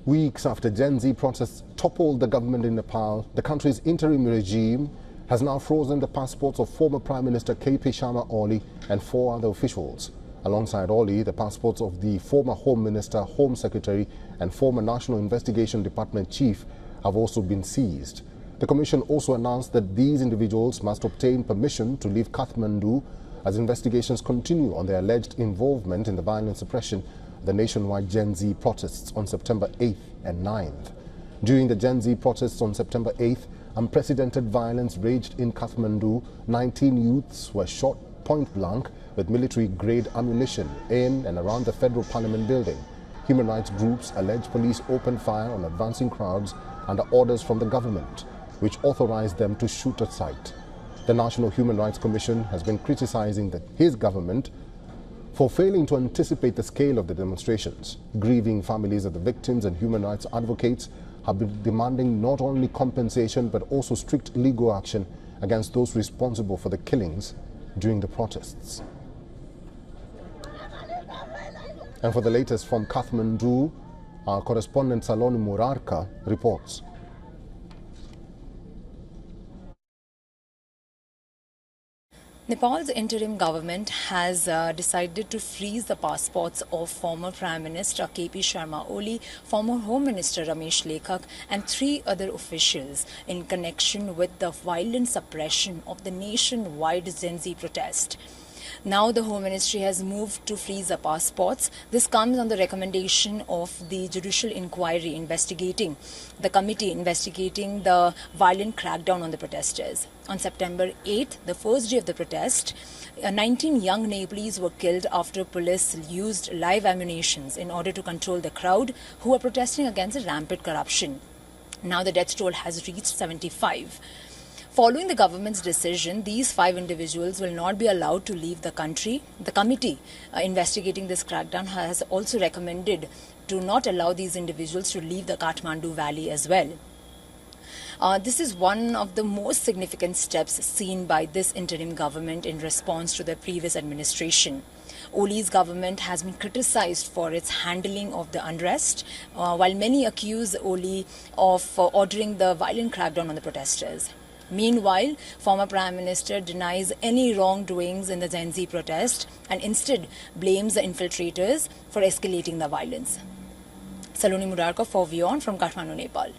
Weeks after Gen Z protests toppled the government in Nepal, the country's interim regime has now frozen the passports of former Prime Minister KP Sharma Oli and 4 other officials. Alongside Oli, the passports of the former Home Minister, Home Secretary and former National Investigation Department Chief have also been seized. The Commission also announced that these individuals must obtain permission to leave Kathmandu as investigations continue on their alleged involvement in the violent suppression of the nationwide Gen Z protests on September 8th and 9th. During the Gen Z protests on September 8th, unprecedented violence raged in Kathmandu. 19 youths were shot point blank with military-grade ammunition in and around the Federal Parliament building. Human rights groups allege police opened fire on advancing crowds under orders from the government, which authorized them to shoot at sight. The National Human Rights Commission has been criticizing his government for failing to anticipate the scale of the demonstrations. Grieving families of the victims and human rights advocates have been demanding not only compensation but also strict legal action against those responsible for the killings during the protests. And for the latest from Kathmandu, our correspondent Saloni Murarka reports. Nepal's interim government has decided to freeze the passports of former Prime Minister KP Sharma Oli, former Home Minister Ramesh Lekhak and 3 other officials in connection with the violent suppression of the nationwide Gen Z protest. Now the Home Ministry has moved to freeze the passports. This comes on the recommendation of the judicial inquiry investigating the committee investigating the violent crackdown on the protesters. On September 8th, the first day of the protest, 19 young Nepalese were killed after police used live ammunition in order to control the crowd who were protesting against the rampant corruption. Now the death toll has reached 75. Following the government's decision, these 5 individuals will not be allowed to leave the country. The committee investigating this crackdown has also recommended to not allow these individuals to leave the Kathmandu Valley as well. This is one of the most significant steps seen by this interim government in response to the previous administration. Oli's government has been criticized for its handling of the unrest, while many accuse Oli of ordering the violent crackdown on the protesters. Meanwhile, former Prime Minister denies any wrongdoings in the Gen Z protest and instead blames the infiltrators for escalating the violence. Saloni Murarka for WION from Kathmandu, Nepal.